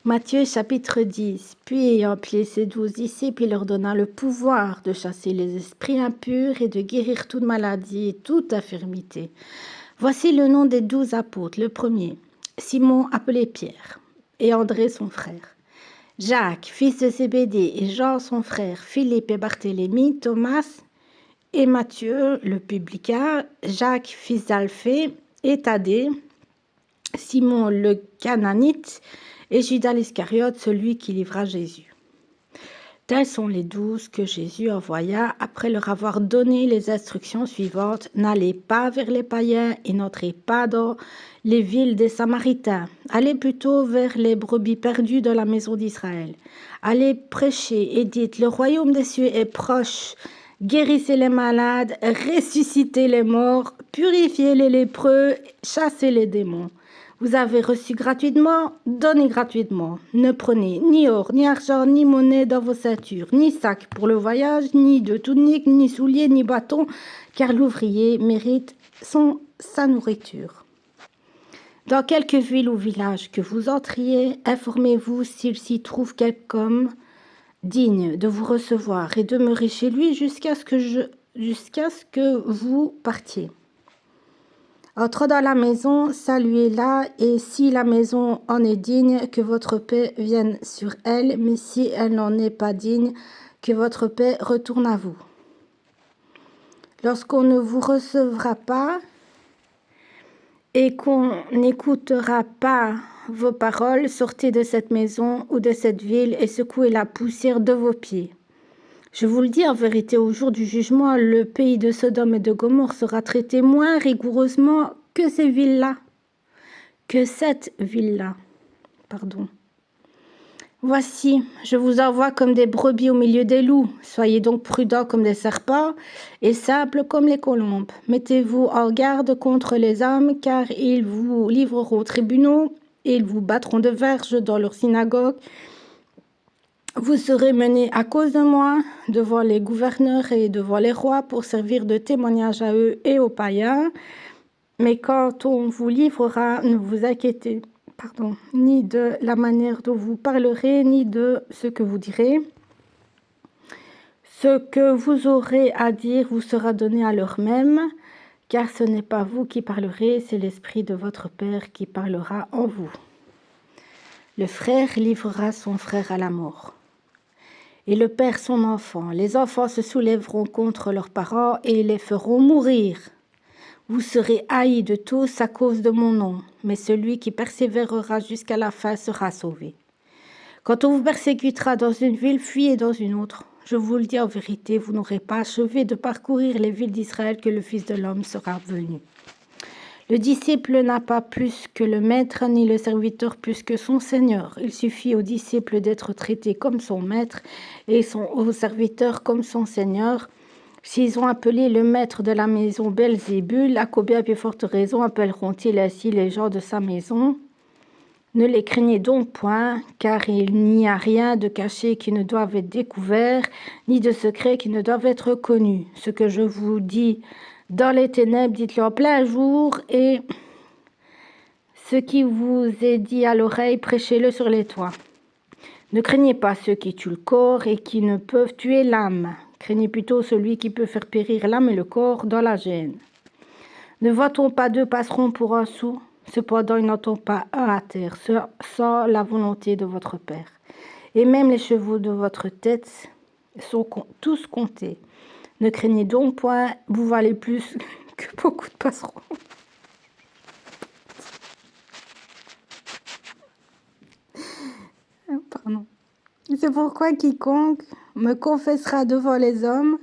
Matthieu chapitre 10. Puis ayant appelé ses 12 disciples, il leur donna le pouvoir de chasser les esprits impurs et de guérir toute maladie et toute infirmité. Voici le nom des 12 apôtres. Le premier, Simon appelé Pierre, et André son frère, Jacques, fils de Zébédée, et Jean son frère, Philippe et Barthélemy, Thomas et Matthieu le publicain, Jacques, fils d'Alphée, et Thaddée, Simon le Cananite, et Judas l'Iscariote, celui qui livra Jésus. Tels sont les 12 que Jésus envoya après leur avoir donné les instructions suivantes. N'allez pas vers les païens et n'entrez pas dans les villes des Samaritains. Allez plutôt vers les brebis perdues de la maison d'Israël. Allez prêcher et dites, le royaume des cieux est proche. Guérissez les malades, ressuscitez les morts, purifiez les lépreux, chassez les démons. Vous avez reçu gratuitement, donnez gratuitement. Ne prenez ni or, ni argent, ni monnaie dans vos ceintures, ni sac pour le voyage, ni de tunique, ni souliers, ni bâton, car l'ouvrier mérite sa nourriture. Dans quelque ville ou village que vous entriez, informez-vous s'il s'y trouve quelqu'un digne de vous recevoir et demeurez chez lui jusqu'à ce que vous partiez. Entrez dans la maison, saluez-la, et si la maison en est digne, que votre paix vienne sur elle, mais si elle n'en est pas digne, que votre paix retourne à vous. Lorsqu'on ne vous recevra pas et qu'on n'écoutera pas vos paroles, sortez de cette maison ou de cette ville et secouez la poussière de vos pieds. Je vous le dis en vérité, au jour du jugement, le pays de Sodome et de Gomorrhe sera traité moins rigoureusement que cette ville-là. Voici, je vous envoie comme des brebis au milieu des loups. Soyez donc prudents comme des serpents et simples comme les colombes. Mettez-vous en garde contre les hommes, car ils vous livreront aux tribunaux et ils vous battront de verges dans leurs synagogues. Vous serez menés à cause de moi devant les gouverneurs et devant les rois pour servir de témoignage à eux et aux païens. Mais quand on vous livrera, ne vous inquiétez ni de la manière dont vous parlerez, ni de ce que vous direz. Ce que vous aurez à dire vous sera donné à l'heure même, car ce n'est pas vous qui parlerez, c'est l'Esprit de votre Père qui parlera en vous. Le frère livrera son frère à la mort, et le père son enfant. Les enfants se soulèveront contre leurs parents et les feront mourir. Vous serez haïs de tous à cause de mon nom, mais celui qui persévérera jusqu'à la fin sera sauvé. Quand on vous persécutera dans une ville, fuyez dans une autre. Je vous le dis en vérité, vous n'aurez pas achevé de parcourir les villes d'Israël que le Fils de l'homme sera venu. Le disciple n'a pas plus que le maître, ni le serviteur plus que son Seigneur. Il suffit au disciple d'être traité comme son maître et au serviteur comme son Seigneur. S'ils ont appelé le maître de la maison Belzébul, à combien plus forte raison appelleront-ils ainsi les gens de sa maison? Ne les craignez donc point, car il n'y a rien de caché qui ne doive être découvert, ni de secret qui ne doive être connu. Ce que je vous dis dans les ténèbres, dites-le en plein jour, et ce qui vous est dit à l'oreille, prêchez-le sur les toits. Ne craignez pas ceux qui tuent le corps et qui ne peuvent tuer l'âme. Craignez plutôt celui qui peut faire périr l'âme et le corps dans la gêne. Ne voit-on pas deux passeront pour un sou? Cependant, il n'entend pas un à terre, sans la volonté de votre Père. Et même les chevaux de votre tête sont tous comptés. Ne craignez donc point, vous valez plus que beaucoup de passerons. C'est pourquoi quiconque me confessera devant les hommes,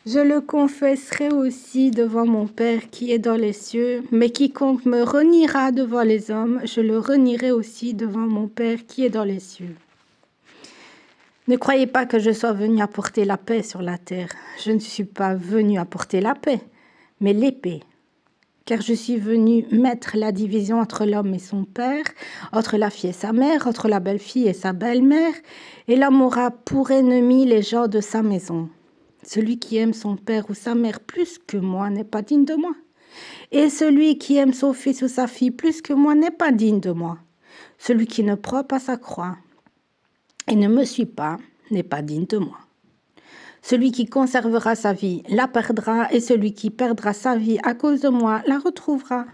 je le confesserai aussi devant mon Père qui est dans les cieux. Mais quiconque me reniera devant les hommes, je le renierai aussi devant mon Père qui est dans les cieux. Ne croyez pas que je sois venu apporter la paix sur la terre. Je ne suis pas venu apporter la paix, mais l'épée. Car je suis venu mettre la division entre l'homme et son père, entre la fille et sa mère, entre la belle-fille et sa belle-mère, et l'homme aura pour ennemi les gens de sa maison. Celui qui aime son père ou sa mère plus que moi n'est pas digne de moi. Et celui qui aime son fils ou sa fille plus que moi n'est pas digne de moi. Celui qui ne prend pas sa croix et ne me suit pas n'est pas digne de moi. Celui qui conservera sa vie la perdra, et celui qui perdra sa vie à cause de moi la retrouvera.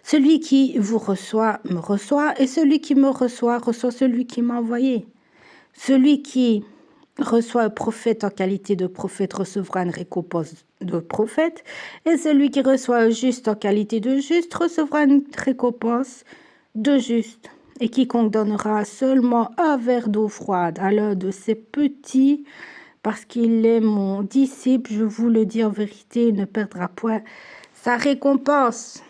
Celui qui vous reçoit me reçoit, et celui qui me reçoit reçoit celui qui m'a envoyé. Celui qui reçoit un prophète en qualité de prophète recevra une récompense de prophète, et celui qui reçoit un juste en qualité de juste recevra une récompense de juste. Et quiconque donnera seulement un verre d'eau froide à l'un de ces petits, parce qu'il est mon disciple, je vous le dis en vérité, il ne perdra point sa récompense.